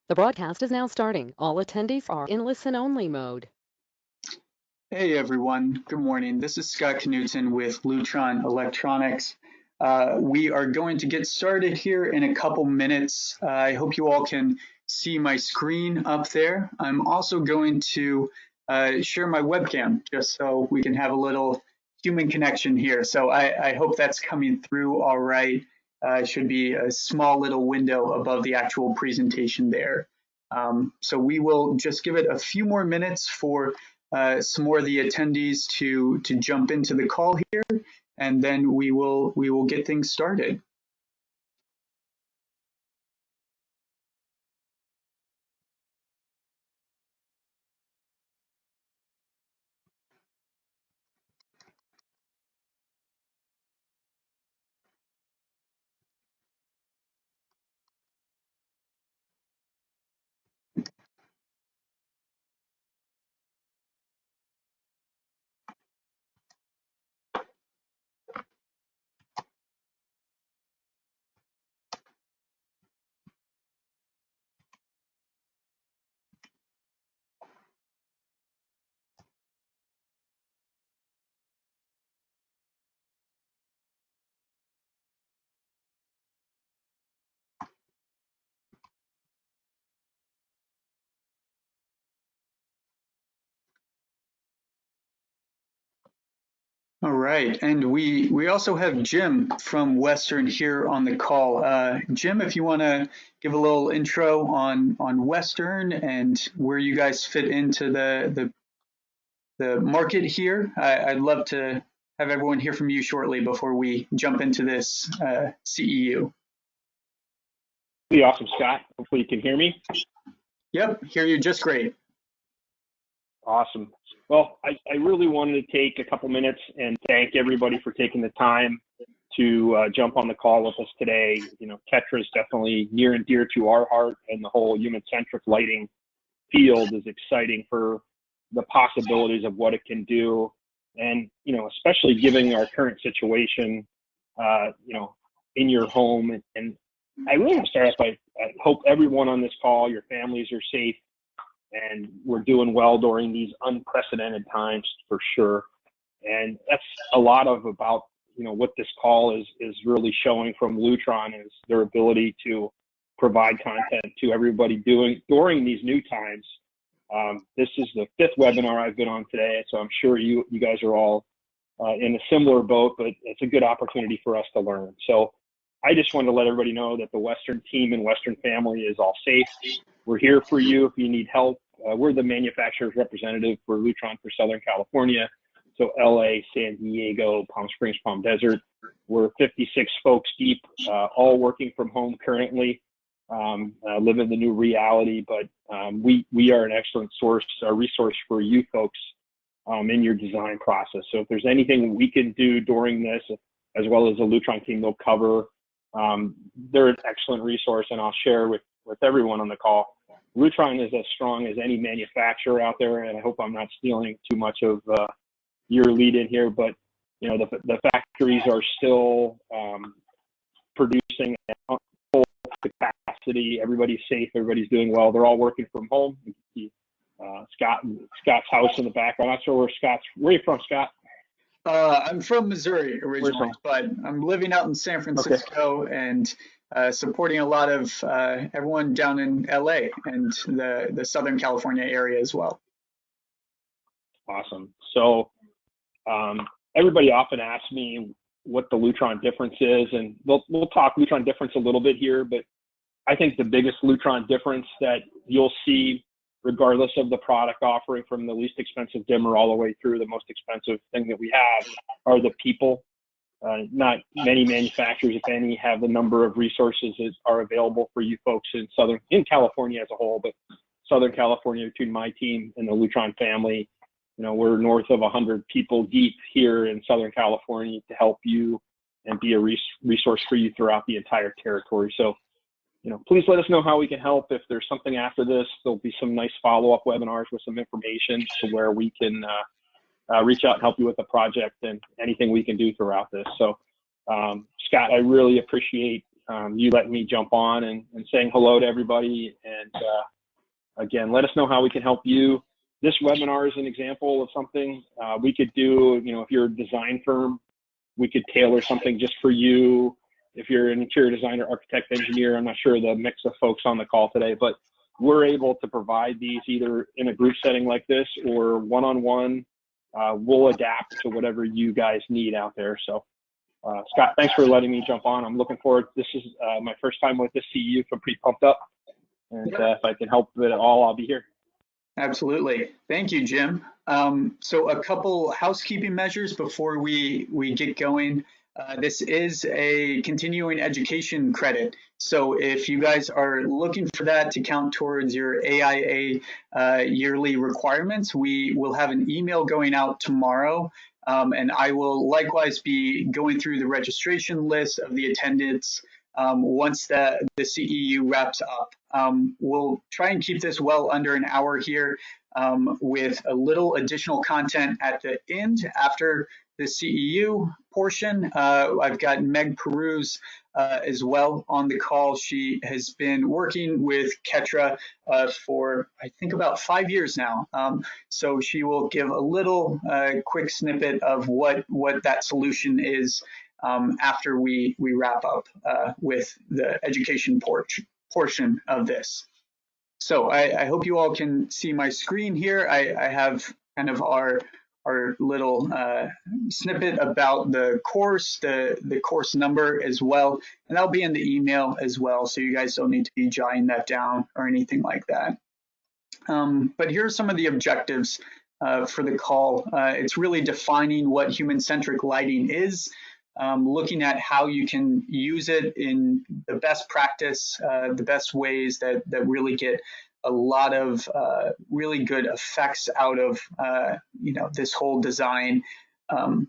The broadcast is now starting. All attendees are in listen-only mode. Hey everyone, good morning. This is Scott Knutson with Lutron Electronics. We are going to get started here in a couple minutes. I hope you all can see my screen up there. I'm also going to share my webcam just so we can have a little human connection here. So I hope that's coming through all right. It should be a small little window above the actual presentation there. So we will just give it a few more minutes for some more of the attendees to jump into the call here, and then we will get things started. All right, and we also have Jim from Western here on the call. Jim, if you want to give a little intro on Western and where you guys fit into the market here, I'd love to have everyone hear from you shortly before we jump into this CEU. Pretty awesome, Scott. Hopefully you can hear me. Yep, hear you just great. Awesome. Well, I really wanted to take a couple minutes and thank everybody for taking the time to jump on the call with us today. You know, Tetra is definitely near and dear to our heart, and the whole human-centric lighting field is exciting for the possibilities of what it can do. And, you know, especially given our current situation, you know, in your home. And I really want to start off by, I hope everyone on this call, your families are safe, and we're doing well during these unprecedented times for sure. And that's a lot of about, you know, what this call is really showing from Lutron is their ability to provide content to everybody during these new times. This is the 5th webinar I've been on today, so I'm sure you guys are all in a similar boat, but it's a good opportunity for us to learn. So I just wanted to let everybody know that the Western team and Western family is all safe. We're here for you if you need help. We're the manufacturer's representative for Lutron for Southern California. So LA, San Diego, Palm Springs, Palm Desert. We're 56 folks deep, all working from home currently, living the new reality. But we are an excellent resource for you folks in your design process. So if there's anything we can do during this, as well as the Lutron team, they'll cover. They're an excellent resource, and I'll share with everyone on the call. Lutron is as strong as any manufacturer out there, and I hope I'm not stealing too much of your lead in here, but you know, the factories are still producing at full capacity. Everybody's safe, everybody's doing well. They're all working from home. You can see Scott's house in the back. I'm not sure where are you from, Scott? I'm from Missouri originally, but I'm living out in San Francisco and supporting a lot of everyone down in LA and the Southern California area as well. Awesome. So everybody often asks me what the Lutron difference is, and we'll talk Lutron difference a little bit here, but I think the biggest Lutron difference that you'll see, regardless of the product offering, from the least expensive dimmer all the way through the most expensive thing that we have, are the people. Not many manufacturers, if any, have the number of resources that are available for you folks in California as a whole, but Southern California, between my team and the Lutron family, you know, we're north of 100 people deep here in Southern California to help you and be a resource for you throughout the entire territory. So, you know, please let us know how we can help. If there's something after this, there'll be some nice follow-up webinars with some information to where we can reach out and help you with the project and anything we can do throughout this. So, Scott, I really appreciate you letting me jump on and saying hello to everybody. And again, let us know how we can help you. This webinar is an example of something we could do. You know, if you're a design firm, we could tailor something just for you. If you're an interior designer, architect, engineer, I'm not sure the mix of folks on the call today, but we're able to provide these either in a group setting like this or one-on-one. We'll adapt to whatever you guys need out there. So Scott, thanks for letting me jump on. I'm looking forward. This is my first time with the CEU, so I'm pretty pumped up. And if I can help with it all, I'll be here. Absolutely. Thank you, Jim. So a couple housekeeping measures before we get going. This is a continuing education credit. So if you guys are looking for that to count towards your AIA yearly requirements, we will have an email going out tomorrow. And I will likewise be going through the registration list of the attendants once the CEU wraps up. We'll try and keep this well under an hour here with a little additional content at the end after the CEU portion. I've got Meg Peruse as well on the call. She has been working with Ketra for I think about 5 years now. So she will give a little quick snippet of what that solution is after we wrap up with the education portion of this. So I hope you all can see my screen here. I have kind of our little snippet about the course, the course number as well, and that'll be in the email as well, so you guys don't need to be jotting that down or anything like that. But here are some of the objectives for the call. It's really defining what human-centric lighting is, looking at how you can use it in the best practice, the best ways that really get a lot of really good effects out of this whole design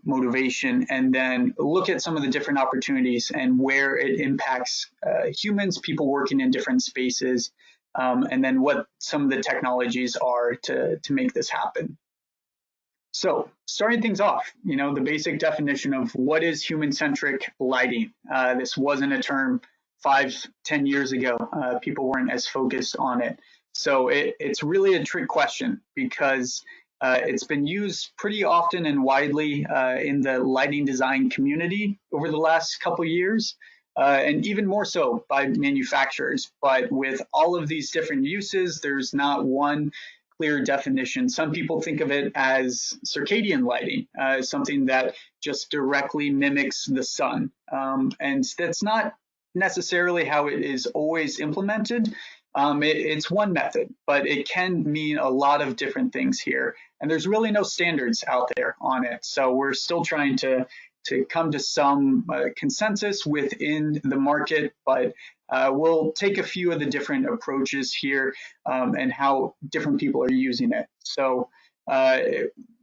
motivation, and then look at some of the different opportunities and where it impacts humans, people working in different spaces, and then what some of the technologies are to make this happen. So starting things off, the basic definition of what is human-centric lighting. This wasn't a term 5-10 years ago. People weren't as focused on it. So it's really a trick question because it's been used pretty often and widely in the lighting design community over the last couple of years, and even more so by manufacturers. But with all of these different uses, there's not one clear definition. Some people think of it as circadian lighting, something that just directly mimics the sun. And that's not necessarily how it is always implemented. It's one method, but it can mean a lot of different things here. And there's really no standards out there on it. So we're still trying to come to some consensus within the market, but we'll take a few of the different approaches here and how different people are using it. So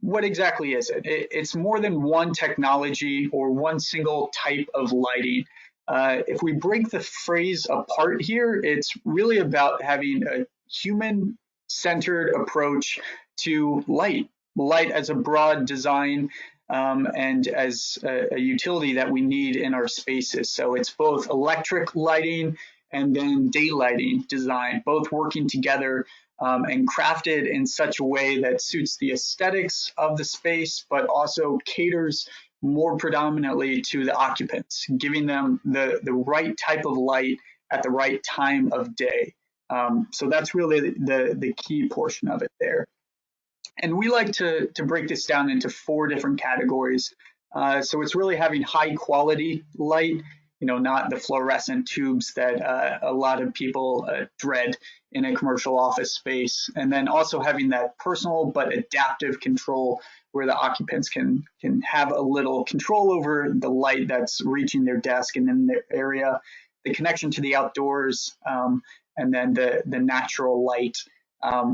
what exactly is it? It's more than one technology or one single type of lighting. If we break the phrase apart here, it's really about having a human-centered approach to light as a broad design and as a utility that we need in our spaces. So it's both electric lighting and then daylighting design, both working together and crafted in such a way that suits the aesthetics of the space, but also caters more predominantly to the occupants, giving them the right type of light at the right time of day. So that's really the key portion of it there. And we like to break this down into 4 different categories. So it's really having high quality light, not the fluorescent tubes that a lot of people dread in a commercial office space. And then also having that personal but adaptive control where the occupants can have a little control over the light that's reaching their desk and in their area, the connection to the outdoors, and then the natural light,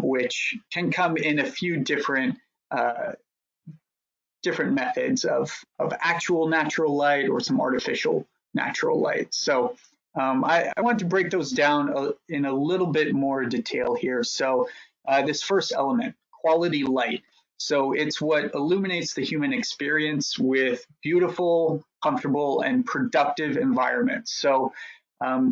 which can come in a few different methods of actual natural light or some artificial natural light. So I want to break those down in a little bit more detail here. So this first element, quality light. So it's what illuminates the human experience with beautiful, comfortable, and productive environments. So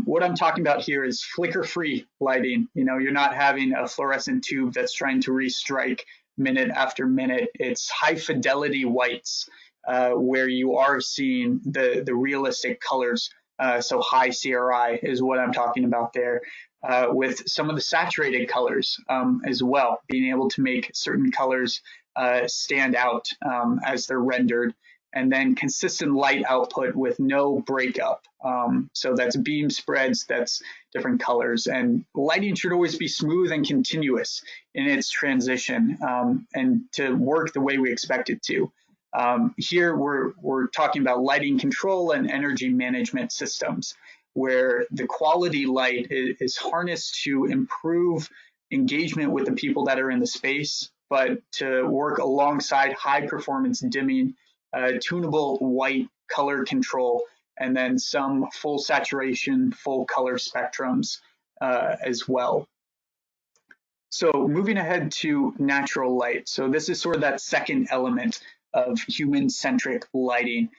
What I'm talking about here is flicker-free lighting. You're not having a fluorescent tube that's trying to restrike minute after minute. It's high fidelity whites where you are seeing the realistic colors. So high CRI is what I'm talking about there. With some of the saturated colors as well, being able to make certain colors stand out as they're rendered, and then consistent light output with no breakup. So that's beam spreads, that's different colors, and lighting should always be smooth and continuous in its transition and to work the way we expect it to. Here we're talking about lighting control and energy management systems, where the quality light is harnessed to improve engagement with the people that are in the space, but to work alongside high performance dimming, tunable white color control, and then some full saturation, full color spectrums as well. So moving ahead to natural light. So this is sort of that second element of human-centric lighting.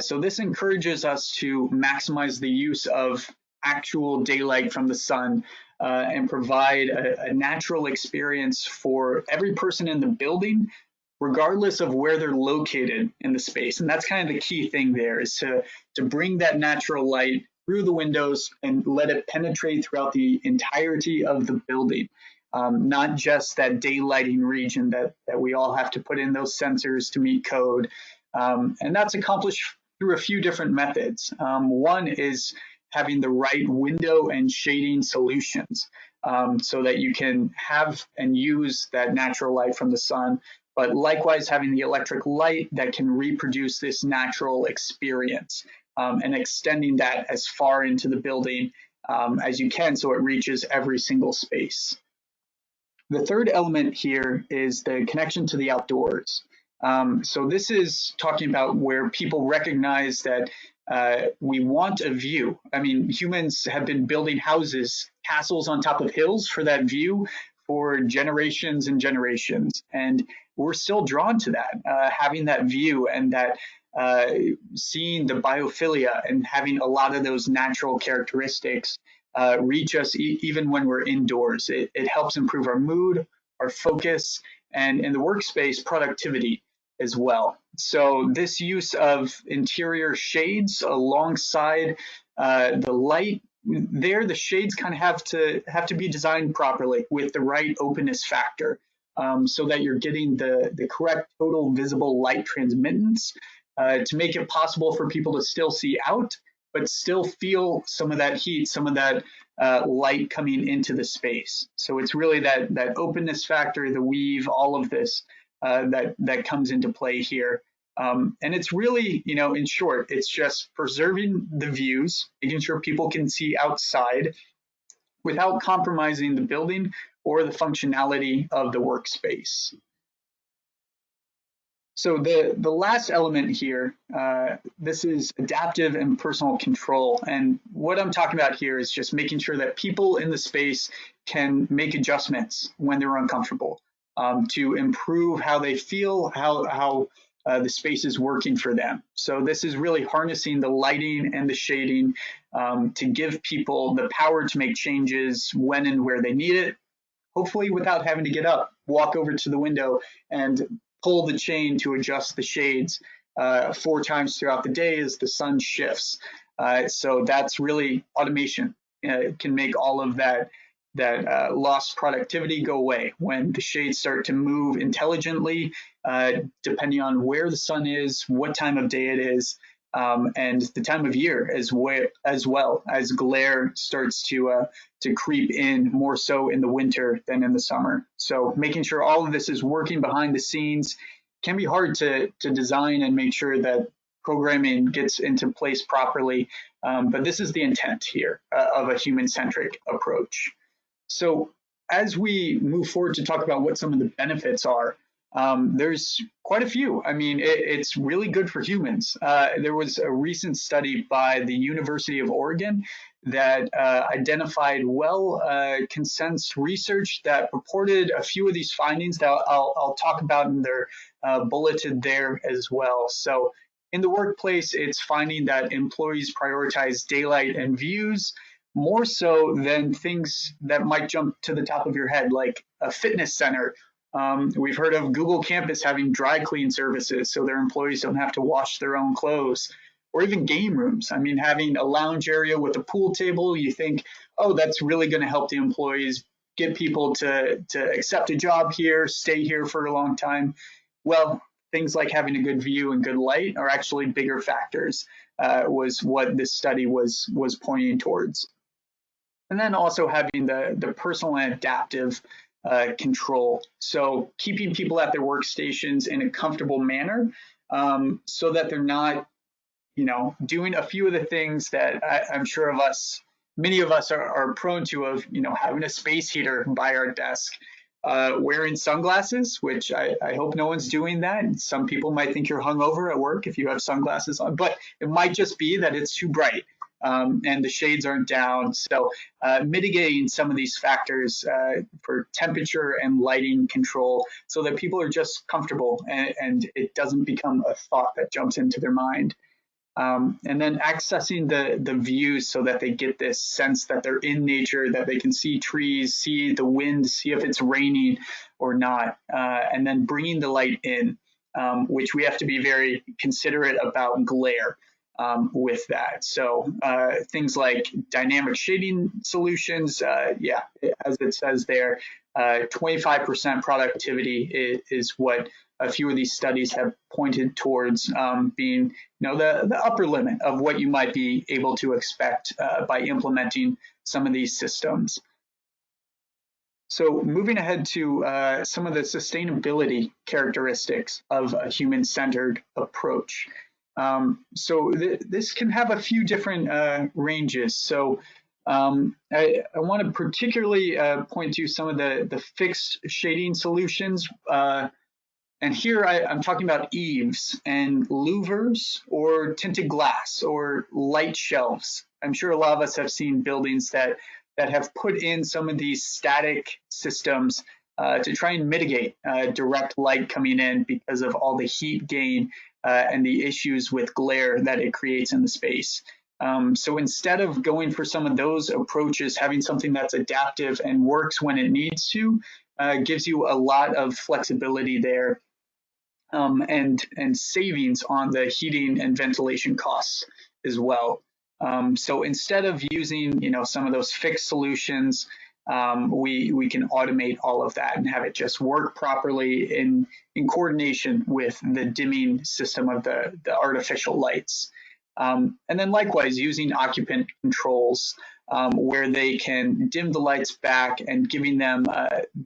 So this encourages us to maximize the use of actual daylight from the sun and provide a natural experience for every person in the building, regardless of where they're located in the space. And that's kind of the key thing there, is to bring that natural light through the windows and let it penetrate throughout the entirety of the building. Not just that daylighting region that we all have to put in those sensors to meet code. And that's accomplished through a few different methods. One is having the right window and shading solutions so that you can have and use that natural light from the sun, but likewise having the electric light that can reproduce this natural experience and extending that as far into the building as you can so it reaches every single space. The third element here is the connection to the outdoors. So this is talking about where people recognize that we want a view. I mean, humans have been building houses, castles on top of hills for that view for generations and generations. And we're still drawn to that, having that view and that seeing the biophilia and having a lot of those natural characteristics reach us even when we're indoors. It helps improve our mood, our focus, and in the workspace, productivity as well. So this use of interior shades alongside the light there, the shades kind of have to be designed properly with the right openness factor so that you're getting the correct total visible light transmittance to make it possible for people to still see out, but still feel some of that heat, some of that light coming into the space. So it's really that openness factor, the weave, all of this that comes into play here. And it's really, in short, it's just preserving the views, making sure people can see outside without compromising the building or the functionality of the workspace. So the last element here, this is adaptive and personal control. And what I'm talking about here is just making sure that people in the space can make adjustments when they're uncomfortable to improve how they feel, how the space is working for them. So this is really harnessing the lighting and the shading to give people the power to make changes when and where they need it, hopefully without having to get up, walk over to the window and pull the chain to adjust the shades 4 times throughout the day as the sun shifts. So that's really automation. It can make all of that lost productivity go away when the shades start to move intelligently, depending on where the sun is, what time of day it is, and the time of year as well as glare starts to creep in more so in the winter than in the summer. So making sure all of this is working behind the scenes can be hard to design and make sure that programming gets into place properly. But this is the intent here of a human-centric approach. So as we move forward to talk about what some of the benefits are, there's quite a few. I mean, it's really good for humans. There was a recent study by the University of Oregon that identified consensus research that reported a few of these findings that I'll talk about, and they're bulleted there as well. So in the workplace, it's finding that employees prioritize daylight and views more so than things that might jump to the top of your head, like a fitness center. We've heard of Google Campus having dry clean services so their employees don't have to wash their own clothes, or even game rooms. I mean, having a lounge area with a pool table, you think, oh, that's really going to help the employees get people to accept a job here, stay here for a long time. Well, things like having a good view and good light are actually bigger factors, was what this study was pointing towards. And then also having the personal and adaptive control. So keeping people at their workstations in a comfortable manner, so that they're not, doing a few of the things that I'm sure many of us are prone to, of, having a space heater by our desk, wearing sunglasses, which I hope no one's doing that. Some people might think you're hungover at work if you have sunglasses on, but it might just be that it's too bright. And the shades aren't down. So mitigating some of these factors for temperature and lighting control so that people are just comfortable and it doesn't become a thought that jumps into their mind. And then accessing the views so that they get this sense that they're in nature, that they can see trees, see the wind, see if it's raining or not, and then bringing the light in, which we have to be very considerate about glare. With that. So things like dynamic shading solutions, as it says there, 25% productivity is what a few of these studies have pointed towards being, the upper limit of what you might be able to expect by implementing some of these systems. So moving ahead to some of the sustainability characteristics of a human-centered approach. So this can have a few different ranges. So I want to particularly point to some of the fixed shading solutions. And here I'm talking about eaves and louvers or tinted glass or light shelves. I'm sure a lot of us have seen buildings that have put in some of these static systems to try and mitigate direct light coming in because of all the heat gain and the issues with glare that it creates in the space. So instead of going for some of those approaches, having something that's adaptive and works when it needs to, gives you a lot of flexibility there, and savings on the heating and ventilation costs as well. So instead of using, some of those fixed solutions, we can automate all of that and have it just work properly in coordination with the dimming system of the artificial lights. And then likewise, using occupant controls where they can dim the lights back and giving them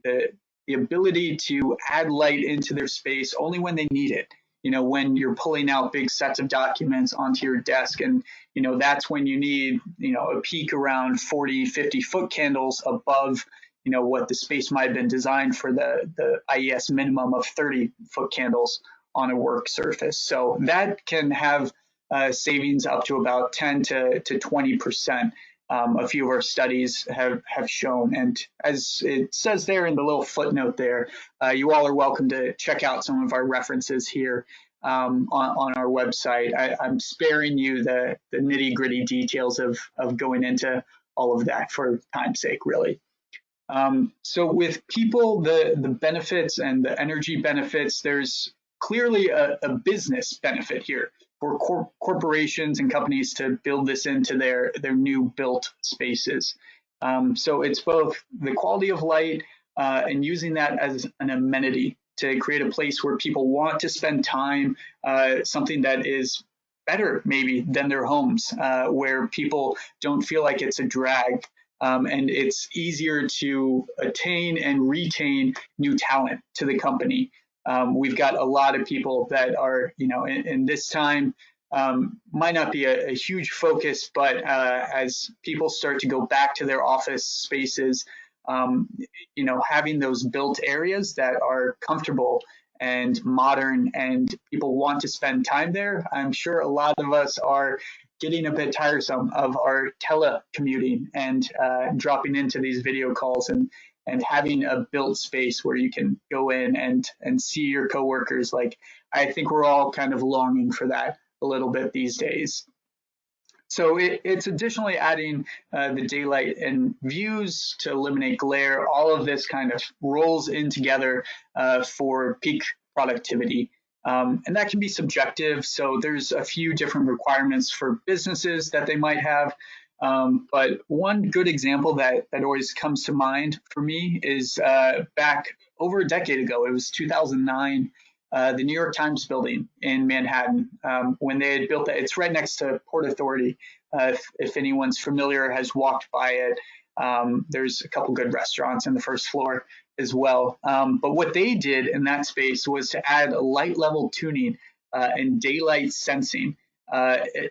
the ability to add light into their space only when they need it. When you're pulling out big sets of documents onto your desk and, that's when you need, a peak around 40, 50 foot candles above, what the space might have been designed for the IES minimum of 30 foot candles on a work surface. So that can have savings up to about 10 to 20%. A few of our studies have shown. And as it says there in the little footnote there, you all are welcome to check out some of our references here on our website. I'm sparing you the nitty-gritty details of going into all of that for time's sake, really. So with people, the benefits and the energy benefits, there's clearly a business benefit here for corporations and companies to build this into their new built spaces. So it's both the quality of light and using that as an amenity to create a place where people want to spend time, something that is better maybe than their homes, where people don't feel like it's a drag. And it's easier to attain and retain new talent to the company. We've got a lot of people that are, in this time, might not be a huge focus, but as people start to go back to their office spaces, having those built areas that are comfortable and modern and people want to spend time there, I'm sure a lot of us are getting a bit tiresome of our telecommuting and dropping into these video calls and having a built space where you can go in and see your coworkers. Like, I think we're all kind of longing for that a little bit these days. So it's additionally adding the daylight and views to eliminate glare. All of this kind of rolls in together for peak productivity. And that can be subjective. So there's a few different requirements for businesses that they might have. But one good example that always comes to mind for me is back over a decade ago. It was 2009. The New York Times building in Manhattan, when they had built that. It's right next to Port Authority. If anyone's familiar, has walked by it, there's a couple good restaurants in the first floor as well. But what they did in that space was to add light level tuning and daylight sensing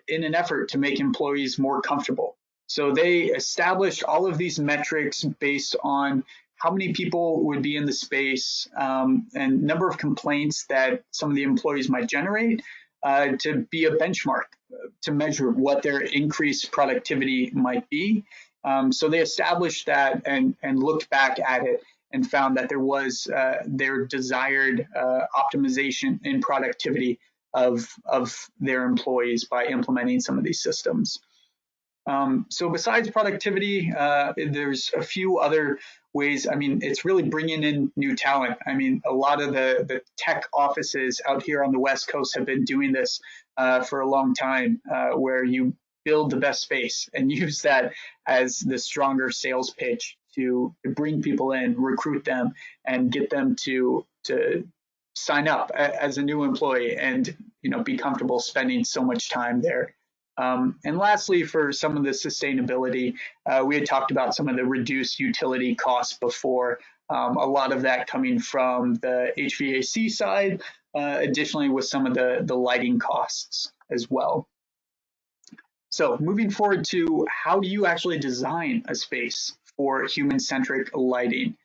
in an effort to make employees more comfortable. So they established all of these metrics based on how many people would be in the space, and number of complaints that some of the employees might generate to be a benchmark to measure what their increased productivity might be. So they established that and looked back at it and found that there was their desired optimization in productivity of their employees by implementing some of these systems. So besides productivity, there's a few other ways. I mean, it's really bringing in new talent. I mean, a lot of the tech offices out here on the West Coast have been doing this for a long time, where you build the best space and use that as the stronger sales pitch to bring people in, recruit them, and get them to sign up as a new employee and be comfortable spending so much time there. And lastly, for some of the sustainability, we had talked about some of the reduced utility costs before, a lot of that coming from the HVAC side, additionally with some of the lighting costs as well. So moving forward to how do you actually design a space for human-centric lighting?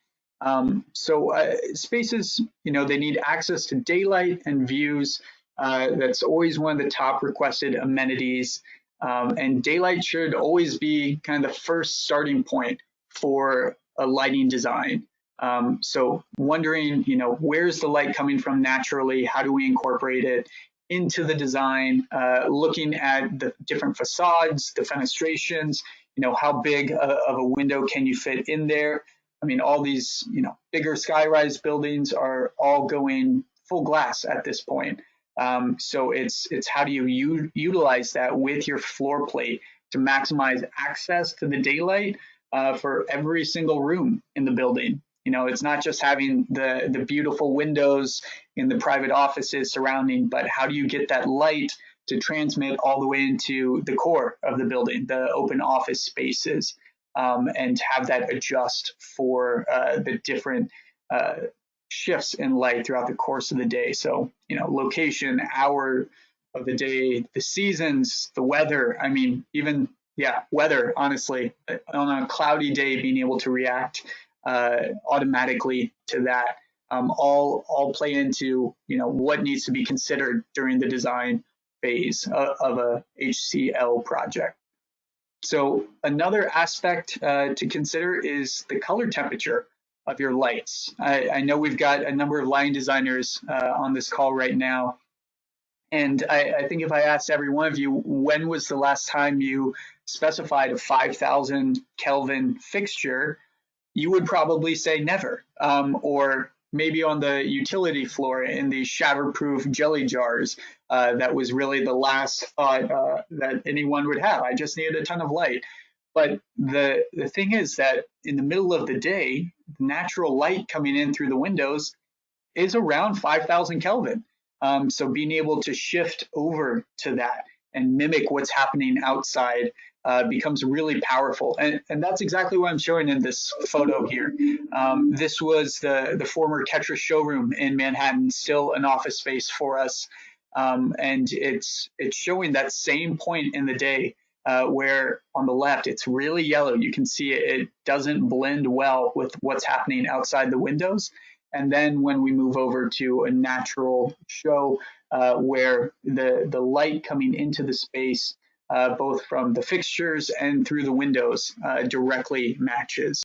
Spaces, they need access to daylight and views. That's always one of the top requested amenities. And daylight should always be kind of the first starting point for a lighting design. So wondering, where's the light coming from naturally? How do we incorporate it into the design? Looking at the different facades, the fenestrations, how big of a window can you fit in there? I mean, all these, bigger skyrise buildings are all going full glass at this point. So it's how do you utilize that with your floor plate to maximize access to the daylight for every single room in the building. It's not just having the beautiful windows in the private offices surrounding, but how do you get that light to transmit all the way into the core of the building, the open office spaces, and have that adjust for the different shifts in light throughout the course of the day. So, location, hour of the day, the seasons, the weather. I mean, even, weather, honestly, on a cloudy day, being able to react automatically to that, all play into, what needs to be considered during the design phase of a HCL project. So another aspect to consider is the color temperature of your lights. I know we've got a number of lighting designers on this call right now. And I think if I asked every one of you, when was the last time you specified a 5,000 Kelvin fixture, you would probably say never. Or maybe on the utility floor in the shatterproof jelly jars, that was really the last thought that anyone would have. I just needed a ton of light. But the thing is that in the middle of the day, natural light coming in through the windows is around 5,000 Kelvin. So being able to shift over to that and mimic what's happening outside becomes really powerful. And that's exactly what I'm showing in this photo here. This was the former Ketra showroom in Manhattan, still an office space for us. And it's showing that same point in the day where on the left, it's really yellow. You can see it doesn't blend well with what's happening outside the windows. And then when we move over to a natural show where the light coming into the space, both from the fixtures and through the windows, directly matches.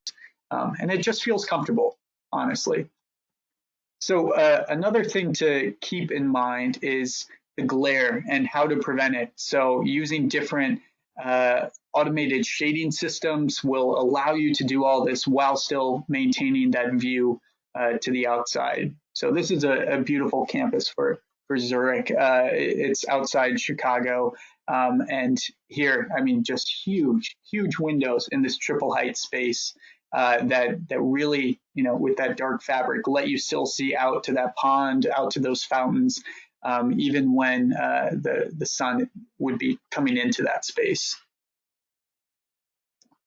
And it just feels comfortable, honestly. So another thing to keep in mind is the glare and how to prevent it. So using different automated shading systems will allow you to do all this while still maintaining that view to the outside. So this is a beautiful campus for Zurich. It's outside Chicago. And here, I mean, just huge windows in this triple height space that really, with that dark fabric, let you still see out to that pond, out to those fountains, even when the sun would be coming into that space.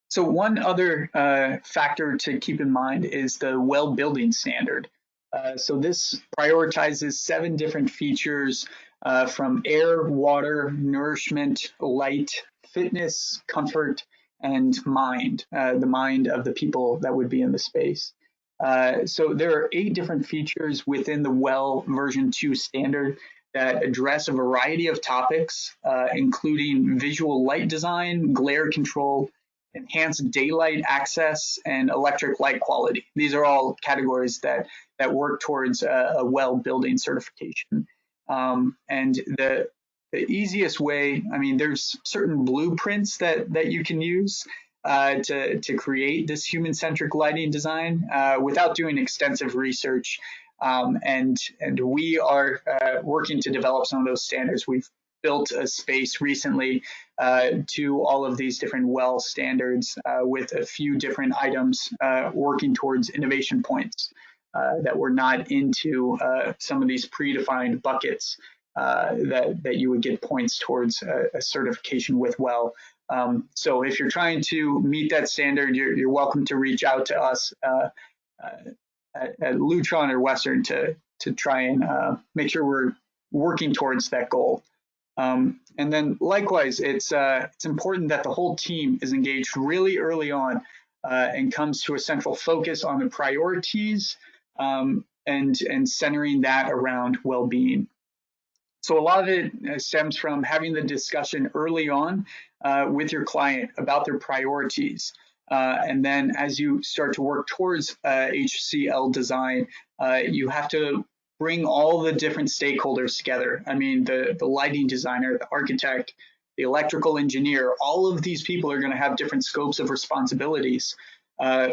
So one other factor to keep in mind is the well building standard. So this prioritizes 7 different features from air, water, nourishment, light, fitness, comfort, and mind, the mind of the people that would be in the space. So there are 8 different features within the WELL version 2 standard that address a variety of topics, including visual light design, glare control, enhanced daylight access, and electric light quality. These are all categories that work towards a WELL building certification. And the easiest way, I mean, there's certain blueprints that you can use to create this human-centric lighting design without doing extensive research. And we are working to develop some of those standards. We've built a space recently to all of these different WELL standards with a few different items working towards innovation points that were not into some of these predefined buckets that you would get points towards a certification with WELL. So if you're trying to meet that standard, you're welcome to reach out to us at Lutron or Western to try and make sure we're working towards that goal. And then likewise, it's important that the whole team is engaged really early on and comes to a central focus on the priorities and centering that around well-being. So a lot of it stems from having the discussion early on with your client about their priorities. And then as you start to work towards HCL design, you have to bring all the different stakeholders together. I mean, the lighting designer, the architect, the electrical engineer, all of these people are going to have different scopes of responsibilities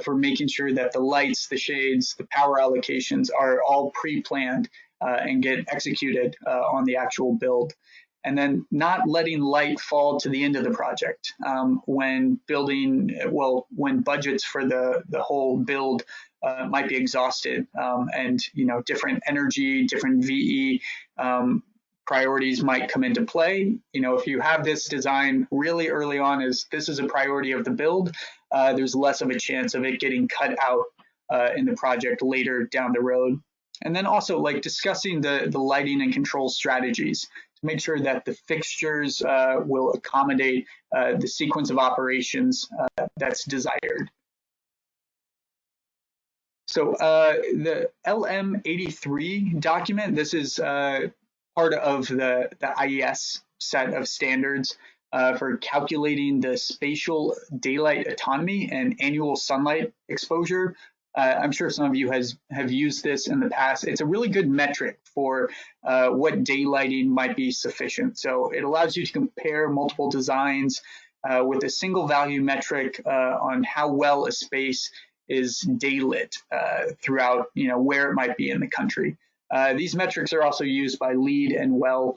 for making sure that the lights, the shades, the power allocations are all pre-planned and get executed on the actual build. And then not letting light fall to the end of the project when building, when budgets for the whole build might be exhausted and different energy, different VE priorities might come into play. If you have this design really early on as this is a priority of the build, there's less of a chance of it getting cut out in the project later down the road. And then also like discussing the lighting and control strategies to make sure that the fixtures will accommodate the sequence of operations that's desired. So the LM83 document, this is part of the IES set of standards for calculating the spatial daylight autonomy and annual sunlight exposure. I'm sure some of you have used this in the past. It's a really good metric for what daylighting might be sufficient. So it allows you to compare multiple designs with a single value metric on how well a space is daylit throughout, where it might be in the country. These metrics are also used by LEED and WELL,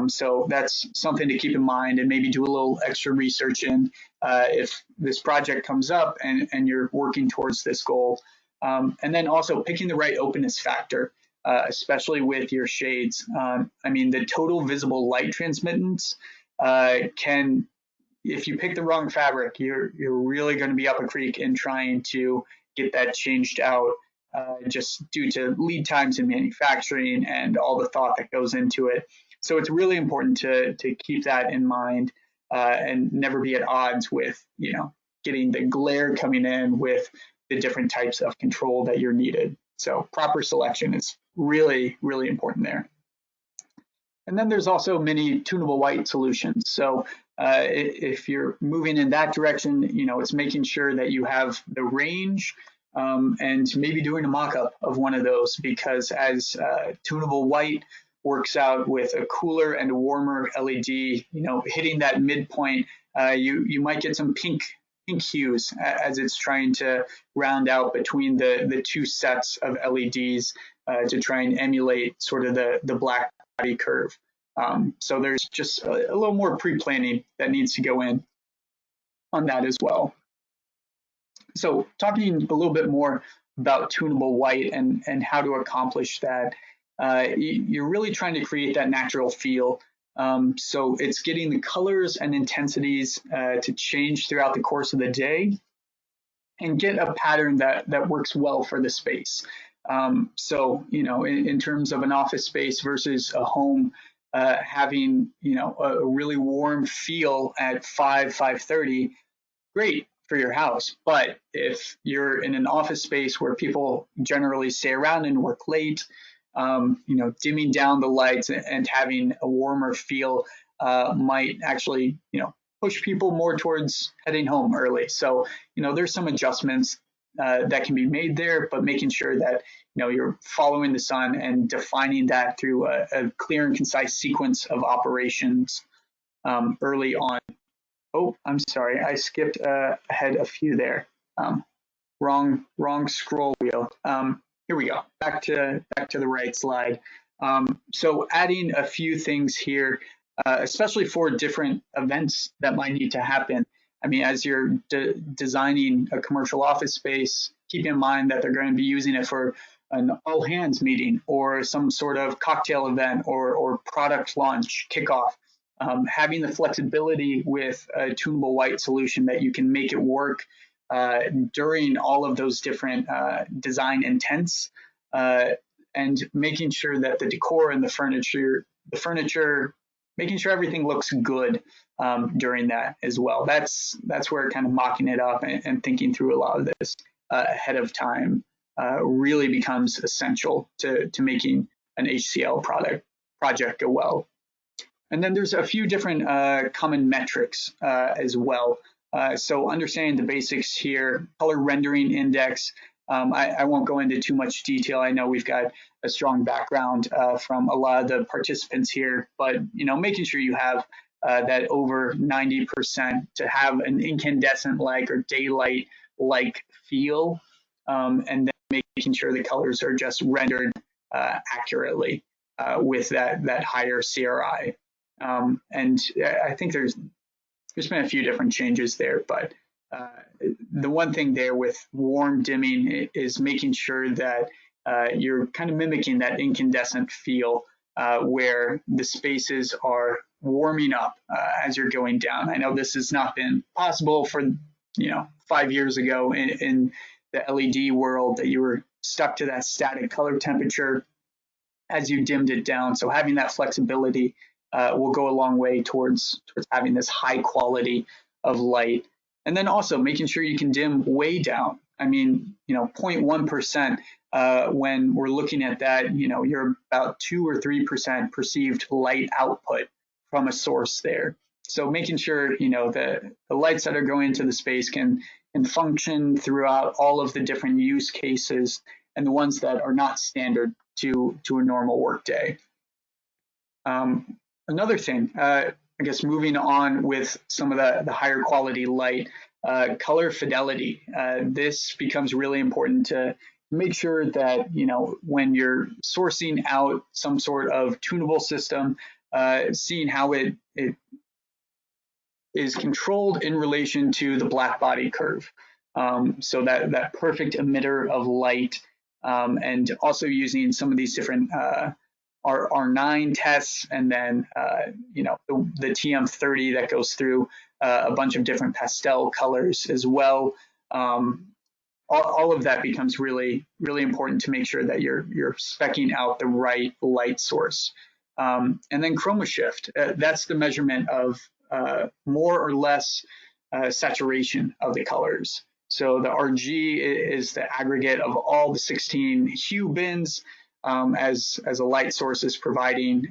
so that's something to keep in mind and maybe do a little extra research in if this project comes up and you're working towards this goal. And then also picking the right openness factor, especially with your shades. I mean, the total visible light transmittance can, if you pick the wrong fabric, you're really going to be up a creek in trying to get that changed out just due to lead times in manufacturing and all the thought that goes into it. So it's really important to keep that in mind and never be at odds with, getting the glare coming in with the different types of control that you're needed. So proper selection is really, really important there. And then there's also many tunable white solutions. So if you're moving in that direction, it's making sure that you have the range and maybe doing a mock-up of one of those, because as tunable white works out with a cooler and a warmer LED, hitting that midpoint. You might get some pink hues as it's trying to round out between the two sets of LEDs to try and emulate sort of the black body curve. So there's just a little more pre-planning that needs to go in on that as well. So talking a little bit more about tunable white and how to accomplish that, you're really trying to create that natural feel. So it's getting the colors and intensities to change throughout the course of the day and get a pattern that works well for the space. So, in terms of an office space versus a home, having, a really warm feel at 5:30, great for your house. But if you're in an office space where people generally stay around and work late, dimming down the lights and having a warmer feel might actually, push people more towards heading home early. So, there's some adjustments that can be made there, but making sure that, you're following the sun and defining that through a clear and concise sequence of operations early on. Oh, I'm sorry, I skipped ahead a few there. Wrong scroll wheel. Here we go. Back to the right slide. So adding a few things here, especially for different events that might need to happen. I mean, as you're designing a commercial office space, keep in mind that they're going to be using it for an all hands meeting or some sort of cocktail event or product launch kickoff. Having the flexibility with a tunable white solution that you can make it work during all of those different design intents, and making sure that the decor and the furniture, making sure everything looks good during that as well. That's where kind of mocking it up and thinking through a lot of this ahead of time really becomes essential to making an HCL project go well. And then there's a few different common metrics as well. So understanding the basics here, color rendering index. I won't go into too much detail. I know we've got a strong background from a lot of the participants here, but making sure you have that over 90% to have an incandescent-like or daylight-like feel, and then making sure the colors are just rendered accurately with that higher CRI. And I think there's been a few different changes there, but the one thing there with warm dimming is making sure that you're kind of mimicking that incandescent feel where the spaces are warming up as you're going down. I know this has not been possible for 5 years ago in the LED world, that you were stuck to that static color temperature as you dimmed it down. So having that flexibility will go a long way towards having this high quality of light. And then also making sure you can dim way down. I mean, 0.1%, when we're looking at that, you're about 2 or 3% perceived light output from a source there. So making sure, the lights that are going into the space can function throughout all of the different use cases and the ones that are not standard to a normal workday. Another thing, I guess moving on with some of the higher quality light, color fidelity. This becomes really important to make sure that, when you're sourcing out some sort of tunable system, seeing how it is controlled in relation to the black body curve. So that perfect emitter of light, and also using some of these different R9 tests, and then the TM30 that goes through a bunch of different pastel colors as well. All of that becomes really, really important to make sure that you're speccing out the right light source. And then chroma shift, that's the measurement of more or less saturation of the colors. So the RG is the aggregate of all the 16 hue bins, as a light source is providing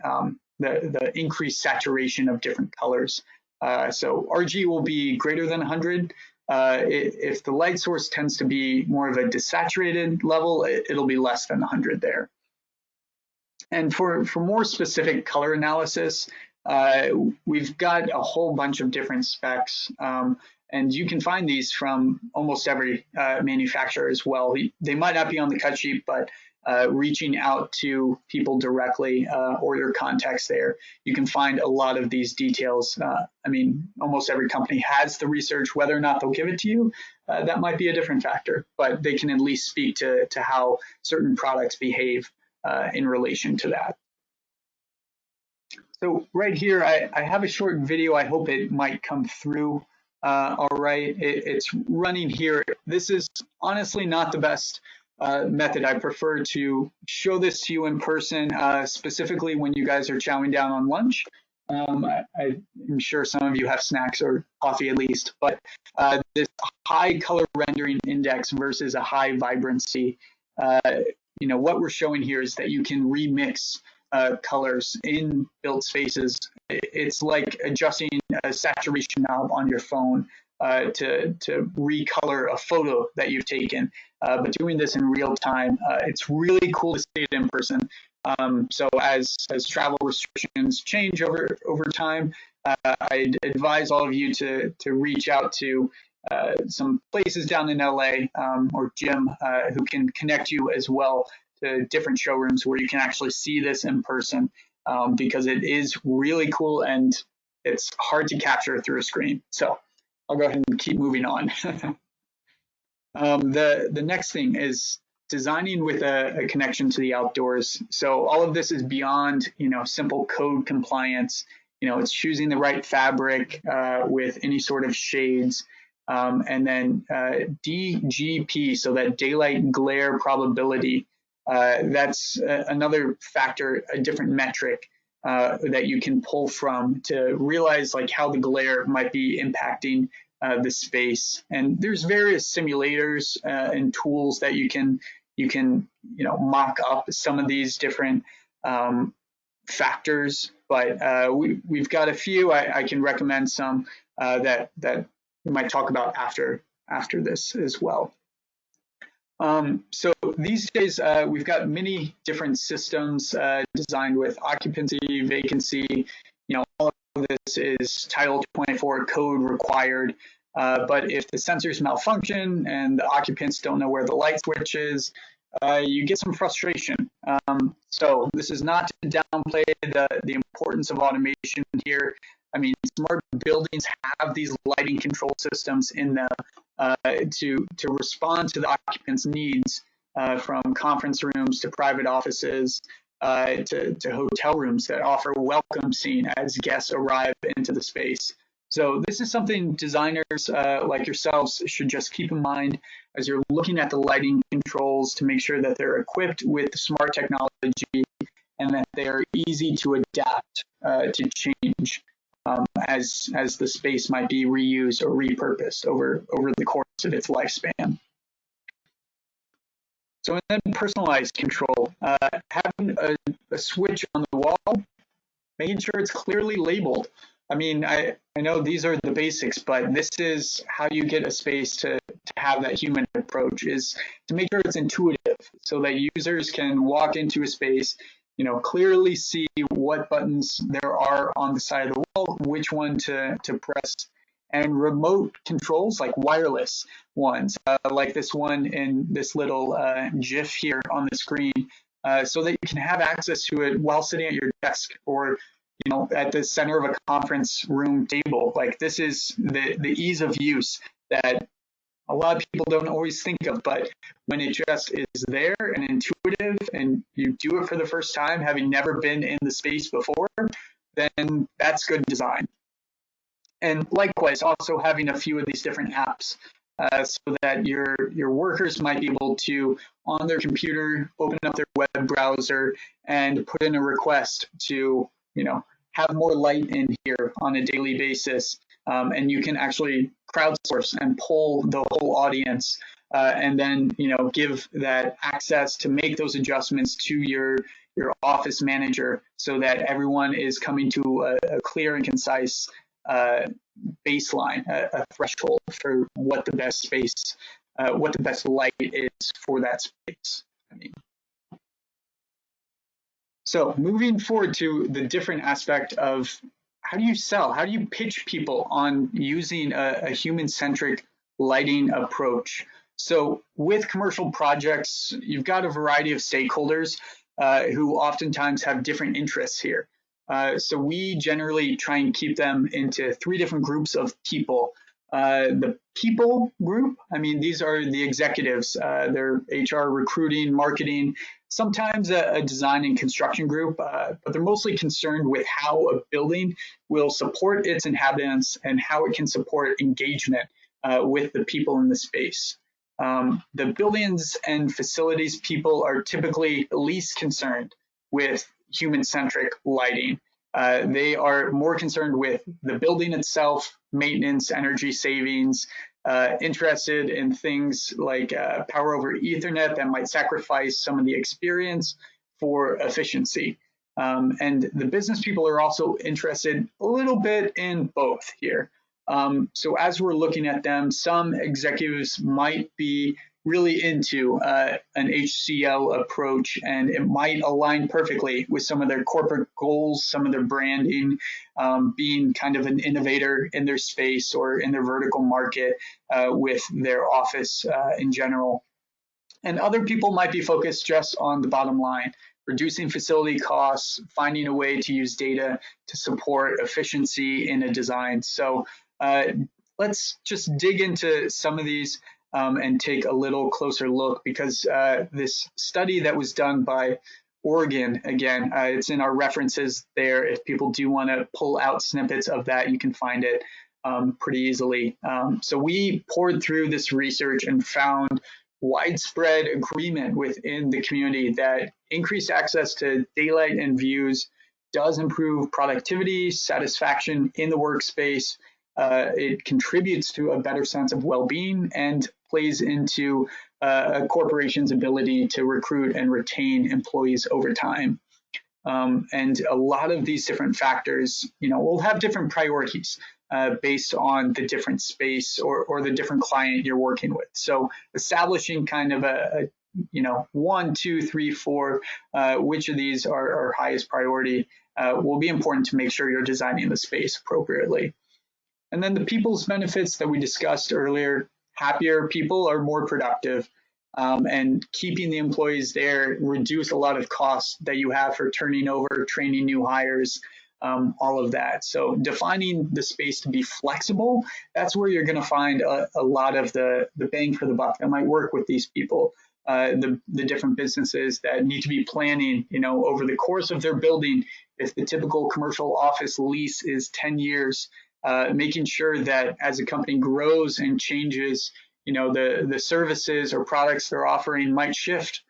the increased saturation of different colors. So RG will be greater than 100. If the light source tends to be more of a desaturated level, it'll be less than 100 there. And for more specific color analysis, we've got a whole bunch of different specs. And you can find these from almost every manufacturer as well. They might not be on the cut sheet, but reaching out to people directly or your contacts there, you can find a lot of these details. I mean, almost every company has the research. Whether or not they'll give it to you, that might be a different factor, but they can at least speak to how certain products behave in relation to that. So right here, I have a short video. I hope it might come through all right. It's running here. This is honestly not the best method. I prefer to show this to you in person, specifically when you guys are chowing down on lunch. I'm sure some of you have snacks or coffee at least, but this high color rendering index versus a high vibrancy, what we're showing here is that you can remix colors in built spaces. It's like adjusting a saturation knob on your phone to recolor a photo that you've taken, but doing this in real time, it's really cool to see it in person. So as travel restrictions change over time, I'd advise all of you to reach out to some places down in LA or Jim who can connect you as well to different showrooms where you can actually see this in person, because it is really cool and it's hard to capture through a screen. So I'll go ahead and keep moving on. The next thing is designing with a connection to the outdoors. So all of this is beyond, simple code compliance. It's choosing the right fabric with any sort of shades. And then DGP, so that daylight glare probability. That's another factor, a different metric that you can pull from to realize like how the glare might be impacting the space. And there's various simulators and tools that you can mock up some of these different factors. But we've got a few. I can recommend some that we might talk about after this as well. So these days, we've got many different systems designed with occupancy, vacancy. All of this is Title 24 code required. But if the sensors malfunction and the occupants don't know where the light switch is, you get some frustration. So this is not to downplay the importance of automation here. I mean, smart buildings have these lighting control systems in them to respond to the occupants' needs, from conference rooms to private offices to hotel rooms that offer welcome scene as guests arrive into the space. So this is something designers like yourselves should just keep in mind as you're looking at the lighting controls, to make sure that they're equipped with smart technology and that they're easy to adapt to change. As the space might be reused or repurposed over the course of its lifespan. So and then personalized control, having a switch on the wall, making sure it's clearly labeled. I mean, I know these are the basics, but this is how you get a space to have that human approach, is to make sure it's intuitive so that users can walk into a space, clearly see what buttons there are on the side of the wall, which one to press, and remote controls like wireless ones, like this one in this little GIF here on the screen, so that you can have access to it while sitting at your desk or at the center of a conference room table. Like, this is the ease of use that a lot of people don't always think of, but when it just is there and intuitive and you do it for the first time, having never been in the space before, then that's good design. And likewise, also having a few of these different apps so that your workers might be able to, on their computer, open up their web browser and put in a request to, have more light in here on a daily basis. And you can actually crowdsource and poll the whole audience, and then give that access to make those adjustments to your office manager, so that everyone is coming to a clear and concise baseline, a threshold for what the best space, what the best light is for that space. So moving forward to the different aspect of how do you sell? How do you pitch people on using a human-centric lighting approach? So with commercial projects, you've got a variety of stakeholders who oftentimes have different interests here. So we generally try and keep them into three different groups of people. The people group, I mean, these are the executives, they're HR, recruiting, marketing, sometimes a design and construction group, but they're mostly concerned with how a building will support its inhabitants and how it can support engagement with the people in the space. The buildings and facilities people are typically least concerned with human-centric lighting. They are more concerned with the building itself, maintenance, energy savings, interested in things like power over Ethernet that might sacrifice some of the experience for efficiency. And the business people are also interested a little bit in both here. So as we're looking at them, some executives might be really into an HCL approach, and it might align perfectly with some of their corporate goals, some of their branding, being kind of an innovator in their space or in their vertical market with their office in general. And other people might be focused just on the bottom line, reducing facility costs, finding a way to use data to support efficiency in a design. So let's just dig into some of these and take a little closer look, because this study that was done by Oregon, again, it's in our references there. If people do want to pull out snippets of that, you can find it pretty easily. So we poured through this research and found widespread agreement within the community that increased access to daylight and views does improve productivity, satisfaction in the workspace. It contributes to a better sense of well-being and plays into a corporation's ability to recruit and retain employees over time. And a lot of these different factors, will have different priorities based on the different space or the different client you're working with. So establishing kind of a 1, 2, 3, 4, which of these are highest priority will be important to make sure you're designing the space appropriately. And then the people's benefits that we discussed earlier, happier people are more productive, and keeping the employees there reduce a lot of costs that you have for turning over, training new hires, all of that. So defining the space to be flexible, that's where you're going to find a lot of the bang for the buck that might work with these people. The different businesses that need to be planning, over the course of their building, if the typical commercial office lease is 10 years, making sure that as a company grows and changes, the services or products they're offering might shift